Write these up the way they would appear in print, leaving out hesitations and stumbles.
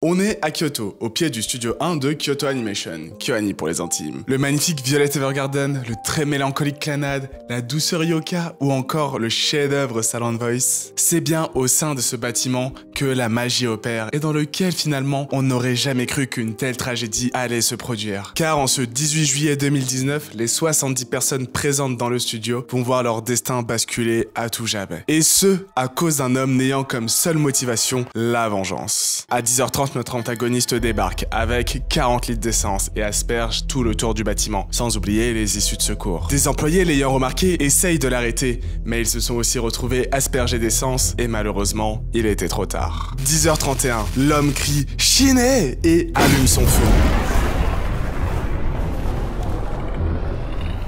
On est à Kyoto, au pied du studio 1 de Kyoto Animation, KyoAni pour les intimes. Le magnifique Violet Evergarden, le très mélancolique Clannad, la douceur Yoka ou encore le chef-d'œuvre Silent Voice, c'est bien au sein de ce bâtiment que la magie opère et dans lequel finalement on n'aurait jamais cru qu'une telle tragédie allait se produire. Car en ce 18 juillet 2019, les 70 personnes présentes dans le studio vont voir leur destin basculer à tout jamais. Et ce, à cause d'un homme n'ayant comme seule motivation la vengeance. À 10h30, notre antagoniste débarque avec 40 litres d'essence et asperge tout le tour du bâtiment, sans oublier les issues de secours. Des employés l'ayant remarqué essayent de l'arrêter, mais ils se sont aussi retrouvés aspergés d'essence et malheureusement, il était trop tard. 10h31, l'homme crie « Shiné !» et allume son feu.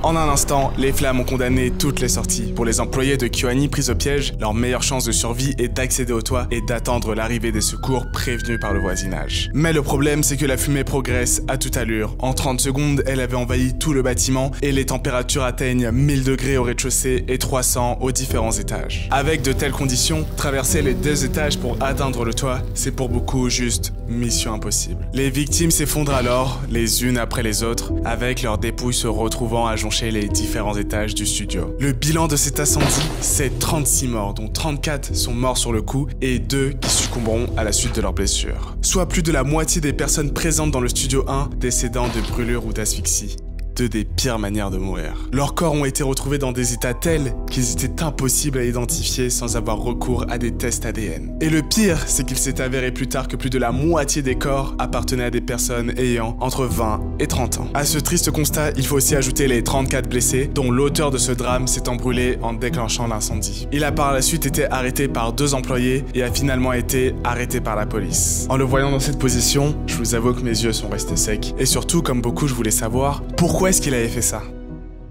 En un instant, les flammes ont condamné toutes les sorties. Pour les employés de KyoAni pris au piège, leur meilleure chance de survie est d'accéder au toit et d'attendre l'arrivée des secours prévenus par le voisinage. Mais le problème, c'est que la fumée progresse à toute allure. En 30 secondes, elle avait envahi tout le bâtiment et les températures atteignent 1000 degrés au rez-de-chaussée et 300 aux différents étages. Avec de telles conditions, traverser les 2 étages pour atteindre le toit, c'est pour beaucoup juste mission impossible. Les victimes s'effondrent alors, les unes après les autres, avec leurs dépouilles se retrouvant à joncher les différents étages du studio. Le bilan de cet incendie, c'est 36 morts, dont 34 sont morts sur le coup et 2 qui succomberont à la suite de leurs blessures. Soit plus de la moitié des personnes présentes dans le studio 1 décédant de brûlures ou d'asphyxie. 2 des pires manières de mourir. Leurs corps ont été retrouvés dans des états tels qu'ils étaient impossibles à identifier sans avoir recours à des tests ADN. Et le pire, c'est qu'il s'est avéré plus tard que plus de la moitié des corps appartenaient à des personnes ayant entre 20 et 30 ans. À ce triste constat, il faut aussi ajouter les 34 blessés, dont l'auteur de ce drame s'est embrûlé en déclenchant l'incendie. Il a par la suite été arrêté par 2 employés et a finalement été arrêté par la police. En le voyant dans cette position, je vous avoue que mes yeux sont restés secs. Et surtout, comme beaucoup, je voulais savoir pourquoi est-ce qu'il avait fait ça?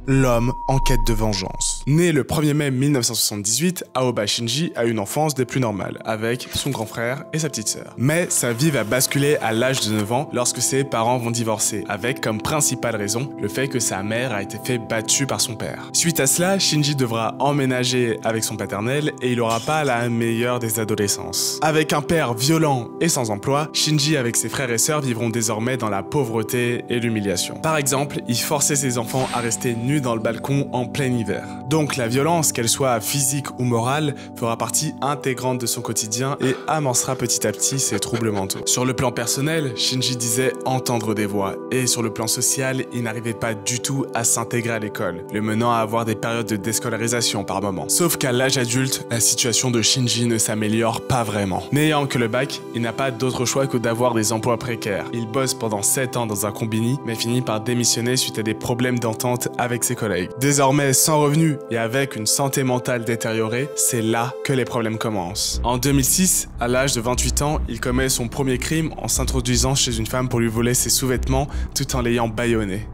L'homme en quête de vengeance. Né le 1er mai 1978, Aoba Shinji a une enfance des plus normales, avec son grand frère et sa petite sœur. Mais sa vie va basculer à l'âge de 9 ans lorsque ses parents vont divorcer, avec comme principale raison le fait que sa mère a été fait battue par son père. Suite à cela, Shinji devra emménager avec son paternel et il n'aura pas la meilleure des adolescences. Avec un père violent et sans emploi, Shinji avec ses frères et sœurs vivront désormais dans la pauvreté et l'humiliation. Par exemple, il forçait ses enfants à rester nus dans le balcon en plein hiver. Donc la violence, qu'elle soit physique ou morale, fera partie intégrante de son quotidien et amorcera petit à petit ses troubles mentaux. Sur le plan personnel, Shinji disait entendre des voix, et sur le plan social, il n'arrivait pas du tout à s'intégrer à l'école, le menant à avoir des périodes de déscolarisation par moment. Sauf qu'à l'âge adulte, la situation de Shinji ne s'améliore pas vraiment. N'ayant que le bac, il n'a pas d'autre choix que d'avoir des emplois précaires. Il bosse pendant 7 ans dans un combini, mais finit par démissionner suite à des problèmes d'entente avec ses collègues. Désormais sans revenus et avec une santé mentale détériorée, c'est là que les problèmes commencent. En 2006, à l'âge de 28 ans, il commet son premier crime en s'introduisant chez une femme pour lui voler ses sous-vêtements tout en l'ayant bâillonnée.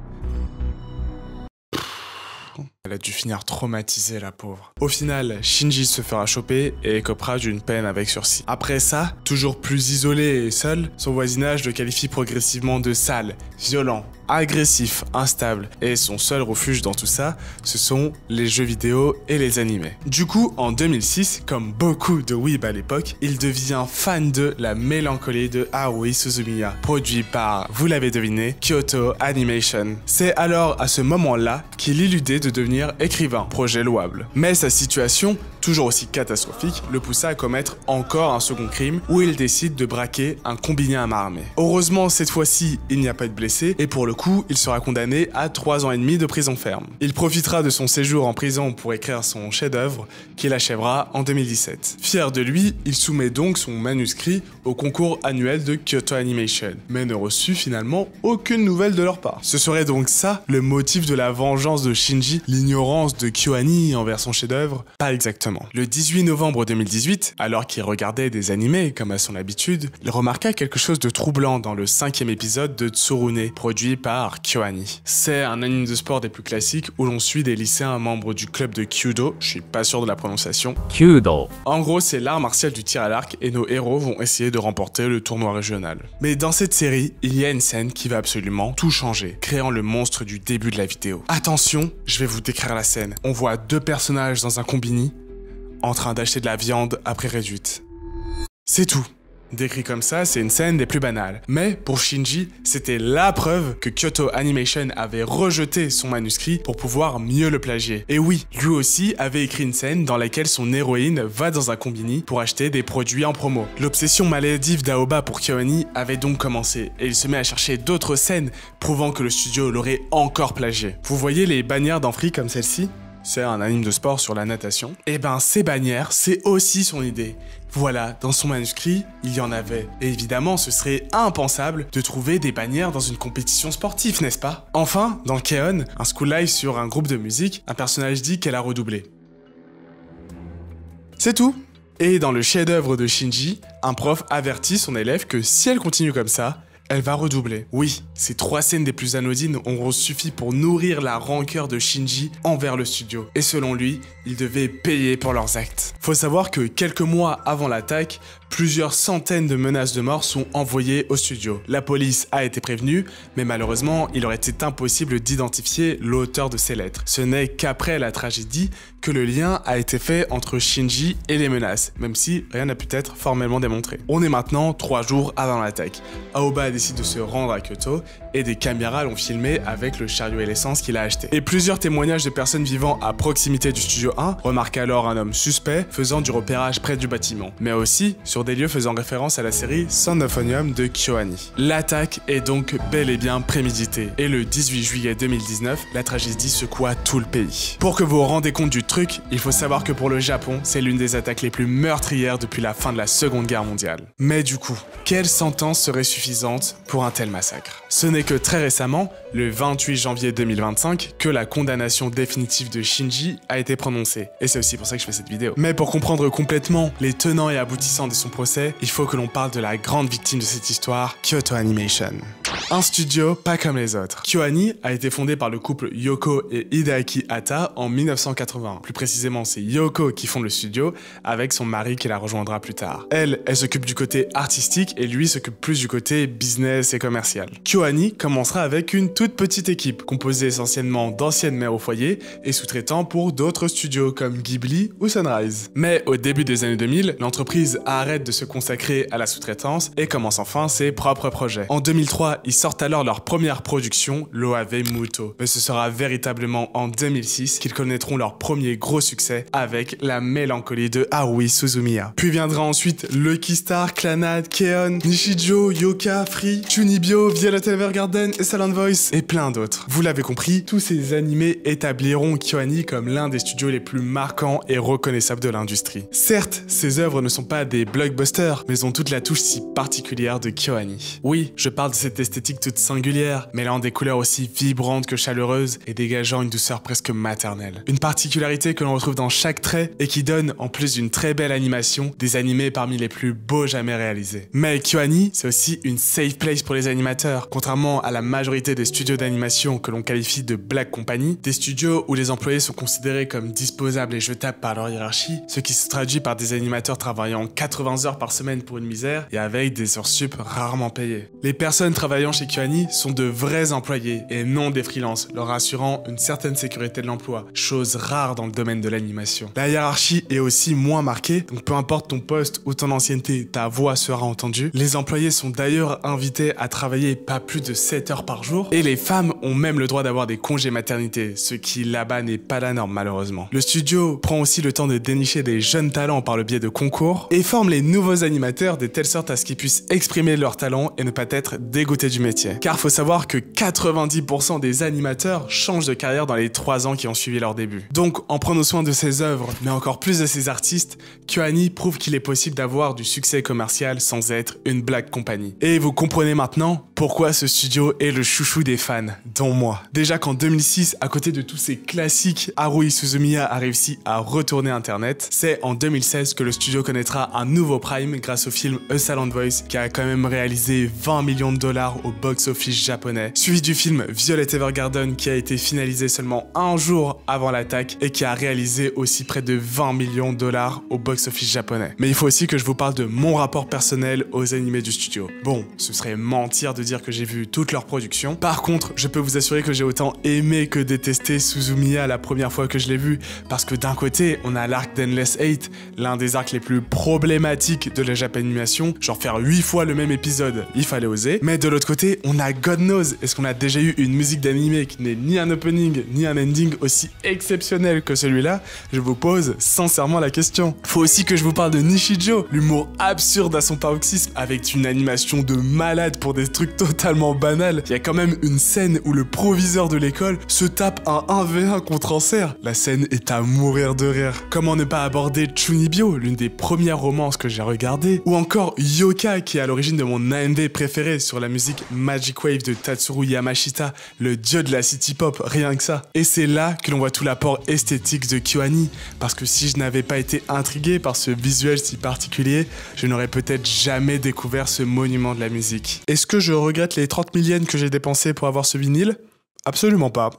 Elle a dû finir traumatisée, la pauvre. Au final, Shinji se fera choper et écopera d'une peine avec sursis. Après ça, toujours plus isolé et seul, son voisinage le qualifie progressivement de sale, violent, agressif, instable, et son seul refuge dans tout ça, ce sont les jeux vidéo et les animés. Du coup, en 2006, comme beaucoup de weeb à l'époque, il devient fan de La Mélancolie de Haruhi Suzumiya, produit par, vous l'avez deviné, Kyoto Animation. C'est alors à ce moment-là qu'il eut l'idée de devenir écrivain, projet louable. Mais sa situation, toujours aussi catastrophique, le poussa à commettre encore un second crime où il décide de braquer un combini à main armée. Heureusement, cette fois-ci, il n'y a pas de blessés et pour le coup, il sera condamné à 3 ans et demi de prison ferme. Il profitera de son séjour en prison pour écrire son chef-d'œuvre qu'il achèvera en 2017. Fier de lui, il soumet donc son manuscrit au concours annuel de Kyoto Animation, mais ne reçut finalement aucune nouvelle de leur part. Ce serait donc ça le motif de la vengeance de Shinji, l'ignorance de KyoAni envers son chef-d'œuvre? Pas exactement. Le 18 novembre 2018, alors qu'il regardait des animés comme à son habitude, il remarqua quelque chose de troublant dans le 5e épisode de Tsurune, produit par KyoAni. C'est un anime de sport des plus classiques où l'on suit des lycéens membres du club de Kyudo, je suis pas sûr de la prononciation. Kyudo. En gros, c'est l'art martial du tir à l'arc et nos héros vont essayer de remporter le tournoi régional. Mais dans cette série, il y a une scène qui va absolument tout changer, créant le monstre du début de la vidéo. Attention, je vais vous décrire la scène. On voit 2 personnages dans un combini en train d'acheter de la viande après réduite. C'est tout. Décrit comme ça, c'est une scène des plus banales. Mais pour Shinji, c'était la preuve que Kyoto Animation avait rejeté son manuscrit pour pouvoir mieux le plagier. Et oui, lui aussi avait écrit une scène dans laquelle son héroïne va dans un combini pour acheter des produits en promo. L'obsession maladive d'Aoba pour KyoAni avait donc commencé, et il se met à chercher d'autres scènes prouvant que le studio l'aurait encore plagié. Vous voyez les bannières d'Amphree comme celle-ci ? C'est un anime de sport sur la natation. Et ben ces bannières, c'est aussi son idée. Voilà, dans son manuscrit, il y en avait. Et évidemment, ce serait impensable de trouver des bannières dans une compétition sportive, n'est-ce pas? Enfin, dans K-On!, un school live sur un groupe de musique, un personnage dit qu'elle a redoublé. C'est tout. Et dans le chef-d'œuvre de Shinji, un prof avertit son élève que si elle continue comme ça, elle va redoubler. Oui, ces 3 scènes des plus anodines auront suffi pour nourrir la rancœur de Shinji envers le studio. Et selon lui, ils devaient payer pour leurs actes. Faut savoir que quelques mois avant l'attaque, plusieurs centaines de menaces de mort sont envoyées au studio. La police a été prévenue, mais malheureusement, il aurait été impossible d'identifier l'auteur de ces lettres. Ce n'est qu'après la tragédie que le lien a été fait entre Shinji et les menaces, même si rien n'a pu être formellement démontré. On est maintenant 3 jours avant l'attaque. Aoba décide de se rendre à Kyoto et des caméras l'ont filmé avec le chariot et l'essence qu'il a acheté. Et plusieurs témoignages de personnes vivant à proximité du studio 1 remarquent alors un homme suspect faisant du repérage près du bâtiment, mais aussi sur des lieux faisant référence à la série Son of Onium de KyoAni. L'attaque est donc bel et bien préméditée, et le 18 juillet 2019, la tragédie secoua tout le pays. Pour que vous vous rendez compte du truc, il faut savoir que pour le Japon, c'est l'une des attaques les plus meurtrières depuis la fin de la Seconde Guerre mondiale. Mais du coup, quelle sentence serait suffisante pour un tel massacre? Ce n'est que très récemment, le 28 janvier 2025, que la condamnation définitive de Shinji a été prononcée. Et c'est aussi pour ça que je fais cette vidéo. Mais pour comprendre complètement les tenants et aboutissants de son procès, il faut que l'on parle de la grande victime de cette histoire, Kyoto Animation. Un studio pas comme les autres. KyoAni a été fondé par le couple Yoko et Hideaki Hata en 1981. Plus précisément, c'est Yoko qui fonde le studio avec son mari qui la rejoindra plus tard. Elle s'occupe du côté artistique et lui s'occupe plus du côté business et commercial. KyoAni commencera avec une toute petite équipe composée essentiellement d'anciennes mères au foyer et sous-traitants pour d'autres studios comme Ghibli ou Sunrise. Mais au début des années 2000, l'entreprise arrête de se consacrer à la sous-traitance et commence enfin ses propres projets. En 2003, ils sortent alors leur première production, l'OAV Muto. Mais ce sera véritablement en 2006 qu'ils connaîtront leur premier gros succès avec La Mélancolie de Haruhi Suzumiya. Puis viendra ensuite Lucky Star, Clannad, K-On!, Nishijo, Yoka, Free, Chunibyo, Violet Evergarden, Excellent Voice et plein d'autres. Vous l'avez compris, tous ces animés établiront KyoAni comme l'un des studios les plus marquants et reconnaissables de l'industrie. Certes, ces œuvres ne sont pas des blockbusters, mais ont toute la touche si particulière de KyoAni. Oui, je parle de cette esthétique toute singulière, mêlant des couleurs aussi vibrantes que chaleureuses et dégageant une douceur presque maternelle. Une particularité que l'on retrouve dans chaque trait et qui donne, en plus d'une très belle animation, des animés parmi les plus beaux jamais réalisés. Mais KyoAni, c'est aussi une safe place pour les animateurs. Contrairement à la majorité des studios d'animation que l'on qualifie de black company, des studios où les employés sont considérés comme disposables et jetables par leur hiérarchie, ce qui se traduit par des animateurs travaillant 80 heures par semaine pour une misère et avec des heures sup rarement payées. Les personnes travaillant chez KyoAni sont de vrais employés et non des freelances, leur assurant une certaine sécurité de l'emploi, chose rare dans le domaine de l'animation. La hiérarchie est aussi moins marquée, donc peu importe ton poste ou ton ancienneté, ta voix sera entendue. Les employés sont d'ailleurs invités à travailler pas plus de 7 heures par jour, et les femmes ont même le droit d'avoir des congés maternité, ce qui là-bas n'est pas la norme malheureusement. Le studio prend aussi le temps de dénicher des jeunes talents par le biais de concours, et forme les nouveaux animateurs de telle sorte à ce qu'ils puissent exprimer leur talent et ne pas être dégoûtés du métier. Car faut savoir que 90% des animateurs changent de carrière dans les 3 ans qui ont suivi leur début. Donc en prenant soin de ses œuvres, mais encore plus de ses artistes, KyoAni prouve qu'il est possible d'avoir du succès commercial sans être une black company. Et vous comprenez maintenant pourquoi ce studio est le chouchou des fans, dont moi. Déjà qu'en 2006, à côté de tous ces classiques, Haruhi Suzumiya a réussi à retourner internet, c'est en 2016 que le studio connaîtra un nouveau prime grâce au film A Silent Voice qui a quand même réalisé 20 millions de dollars au box-office japonais, suivi du film Violet Evergarden qui a été finalisé seulement un jour avant l'attaque et qui a réalisé aussi près de 20 millions de dollars au box-office japonais. Mais il faut aussi que je vous parle de mon rapport personnel aux animés du studio. Bon, ce serait mentir de dire que j'ai j'ai vu toutes leurs productions. Par contre, je peux vous assurer que j'ai autant aimé que détesté Suzumiya la première fois que je l'ai vu, parce que d'un côté, on a l'arc d'Endless Eight, l'un des arcs les plus problématiques de la Japanimation, genre faire 8 fois le même épisode, il fallait oser. Mais de l'autre côté, on a God Knows. Est-ce qu'on a déjà eu une musique d'animé qui n'est ni un opening, ni un ending aussi exceptionnel que celui-là? Je vous pose sincèrement la question. Faut aussi que je vous parle de Nishijo, l'humour absurde à son paroxysme, avec une animation de malade pour des trucs totalement banals. Il y a quand même une scène où le proviseur de l'école se tape un 1v1 contre Anser. La scène est à mourir de rire. Comment ne pas aborder Chunibyo, l'une des premières romances que j'ai regardées, ou encore Yoka, qui est à l'origine de mon AMV préféré sur la musique Magic Wave de Tatsuru Yamashita, le dieu de la city pop, rien que ça. Et c'est là que l'on voit tout l'apport esthétique de KyoAni, parce que si je n'avais pas été intrigué par ce visuel si particulier, je n'aurais peut-être jamais découvert ce monument de la musique. Est-ce que je regrette les 30 000 yens que j'ai dépensés pour avoir ce vinyle? Absolument pas.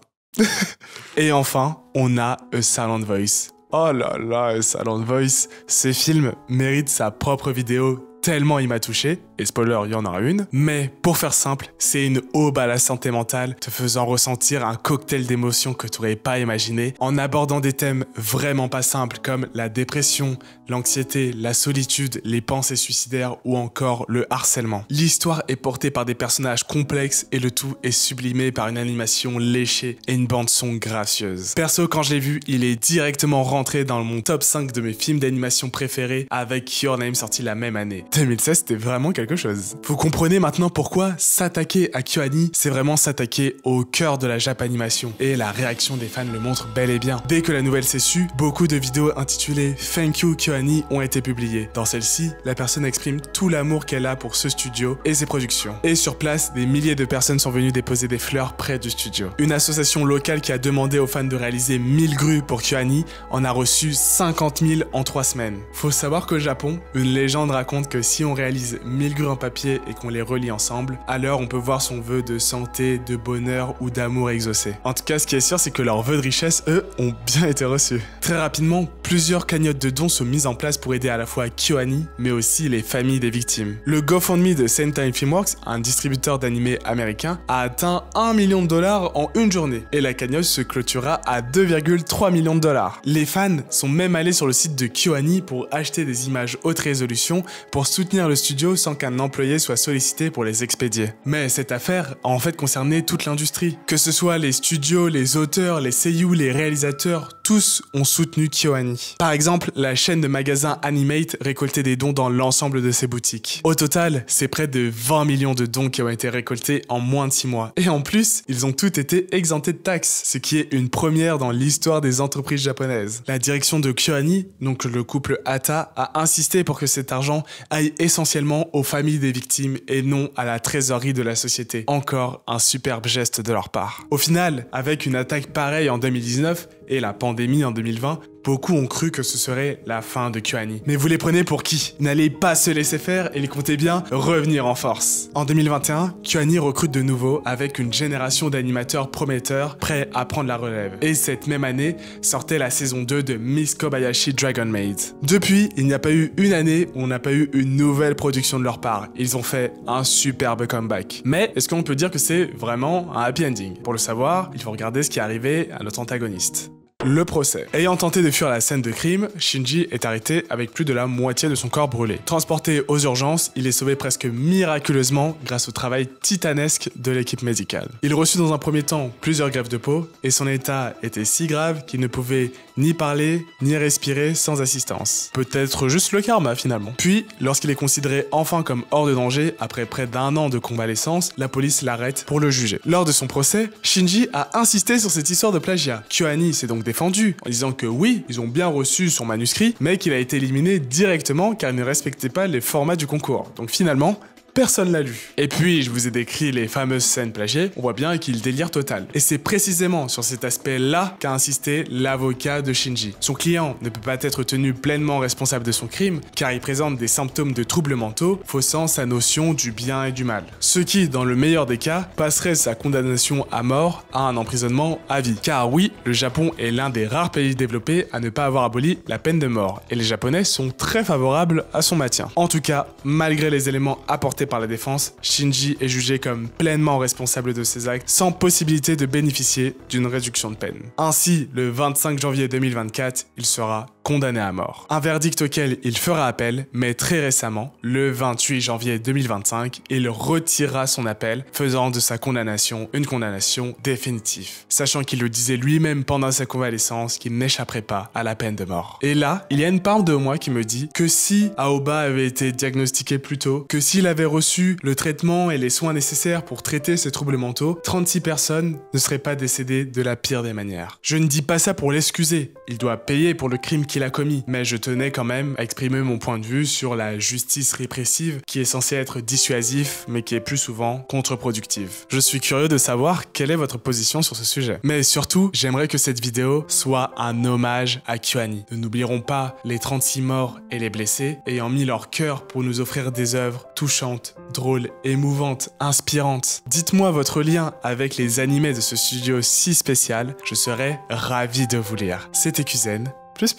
Et enfin, on a A Silent Voice. Oh là là, A Silent Voice, ce film mérite sa propre vidéo tellement il m'a touché, et spoiler, il y en aura une, mais pour faire simple, c'est une aube à la santé mentale, te faisant ressentir un cocktail d'émotions que tu n'aurais pas imaginé, en abordant des thèmes vraiment pas simples comme la dépression, l'anxiété, la solitude, les pensées suicidaires ou encore le harcèlement. L'histoire est portée par des personnages complexes et le tout est sublimé par une animation léchée et une bande son gracieuse. Perso, quand je l'ai vu, il est directement rentré dans mon top 5 de mes films d'animation préférés avec Your Name sorti la même année. 2016, c'était vraiment quelque chose. Vous comprenez maintenant pourquoi s'attaquer à KyoAni, c'est vraiment s'attaquer au cœur de la Japanimation. Et la réaction des fans le montre bel et bien. Dès que la nouvelle s'est sue, beaucoup de vidéos intitulées Thank You KyoAni ont été publiées. Dans celle-ci, la personne exprime tout l'amour qu'elle a pour ce studio et ses productions. Et sur place, des milliers de personnes sont venues déposer des fleurs près du studio. Une association locale qui a demandé aux fans de réaliser 1000 grues pour KyoAni en a reçu 50 000 en 3 semaines. Faut savoir qu'au Japon, une légende raconte que si on réalise 1000 grues en papier et qu'on les relie ensemble, alors on peut voir son vœu de santé, de bonheur ou d'amour exaucé. En tout cas, ce qui est sûr, c'est que leurs vœux de richesse, eux, ont bien été reçus. Très rapidement, plusieurs cagnottes de dons sont mises en place pour aider à la fois KyoAni, mais aussi les familles des victimes. Le GoFundMe de Sentai Filmworks, un distributeur d'animés américain, a atteint $1 million en une journée, et la cagnotte se clôturera à 2,3 millions de dollars. Les fans sont même allés sur le site de KyoAni pour acheter des images haute résolution pour soutenir le studio sans qu'un employé soit sollicité pour les expédier. Mais cette affaire a en fait concerné toute l'industrie. Que ce soit les studios, les auteurs, les seiyuu, les réalisateurs, tous ont soutenu KyoAni. Par exemple, la chaîne de magasins Animate récoltait des dons dans l'ensemble de ses boutiques. Au total, c'est près de 20 millions de dons qui ont été récoltés en moins de 6 mois. Et en plus, ils ont tous été exemptés de taxes, ce qui est une première dans l'histoire des entreprises japonaises. La direction de KyoAni, donc le couple Hata, a insisté pour que cet argent aille essentiellement aux familles des victimes et non à la trésorerie de la société. Encore un superbe geste de leur part. Au final, avec une attaque pareille en 2019 et la pandémie en 2020, beaucoup ont cru que ce serait la fin de KyoAni. Mais vous les prenez pour qui? N'allez pas se laisser faire et ils comptaient bien revenir en force. En 2021, KyoAni recrute de nouveau avec une génération d'animateurs prometteurs prêts à prendre la relève. Et cette même année, sortait la saison 2 de Miss Kobayashi Dragon Maid. Depuis, il n'y a pas eu une année où on n'a pas eu une nouvelle production de leur part. Ils ont fait un superbe comeback. Mais est-ce qu'on peut dire que c'est vraiment un happy ending? Pour le savoir, il faut regarder ce qui est arrivé à notre antagoniste. Le procès. Ayant tenté de fuir la scène de crime, Shinji est arrêté avec plus de la moitié de son corps brûlé. Transporté aux urgences, il est sauvé presque miraculeusement grâce au travail titanesque de l'équipe médicale. Il reçut dans un premier temps plusieurs greffes de peau et son état était si grave qu'il ne pouvait ni parler ni respirer sans assistance. Peut-être juste le karma finalement. Puis, lorsqu'il est considéré enfin comme hors de danger, après près d'1 an de convalescence, la police l'arrête pour le juger. Lors de son procès, Shinji a insisté sur cette histoire de plagiat. KyoAni s'est donc défendu en disant que oui, ils ont bien reçu son manuscrit, mais qu'il a été éliminé directement car il ne respectait pas les formats du concours. Donc finalement, personne l'a lu. Et puis, je vous ai décrit les fameuses scènes plagiées, on voit bien qu'il délire total. Et c'est précisément sur cet aspect-là qu'a insisté l'avocat de Shinji. Son client ne peut pas être tenu pleinement responsable de son crime, car il présente des symptômes de troubles mentaux, faussant sa notion du bien et du mal. Ce qui, dans le meilleur des cas, passerait sa condamnation à mort à un emprisonnement à vie. Car oui, le Japon est l'un des rares pays développés à ne pas avoir aboli la peine de mort, et les Japonais sont très favorables à son maintien. En tout cas, malgré les éléments apportés porté par la défense, Shinji est jugé comme pleinement responsable de ses actes sans possibilité de bénéficier d'une réduction de peine. Ainsi, le 25 janvier 2024, il sera condamné à mort. Un verdict auquel il fera appel, mais très récemment, le 28 janvier 2025, il retirera son appel, faisant de sa condamnation une condamnation définitive, sachant qu'il le disait lui-même pendant sa convalescence qu'il n'échapperait pas à la peine de mort. Et là, il y a une part de moi qui me dit que si Aoba avait été diagnostiqué plus tôt, que s'il avait reçu le traitement et les soins nécessaires pour traiter ses troubles mentaux, 36 personnes ne seraient pas décédées de la pire des manières. Je ne dis pas ça pour l'excuser, il doit payer pour le crime qu'il a commis, mais je tenais quand même à exprimer mon point de vue sur la justice répressive qui est censée être dissuasif, mais qui est plus souvent contre-productive. Je suis curieux de savoir quelle est votre position sur ce sujet. Mais surtout, j'aimerais que cette vidéo soit un hommage à KyoAni. Nous n'oublierons pas les 36 morts et les blessés, ayant mis leur cœur pour nous offrir des œuvres touchantes, drôles, émouvantes, inspirantes. Dites-moi votre lien avec les animés de ce studio si spécial, je serais ravi de vous lire. C'était Kuzen, plus.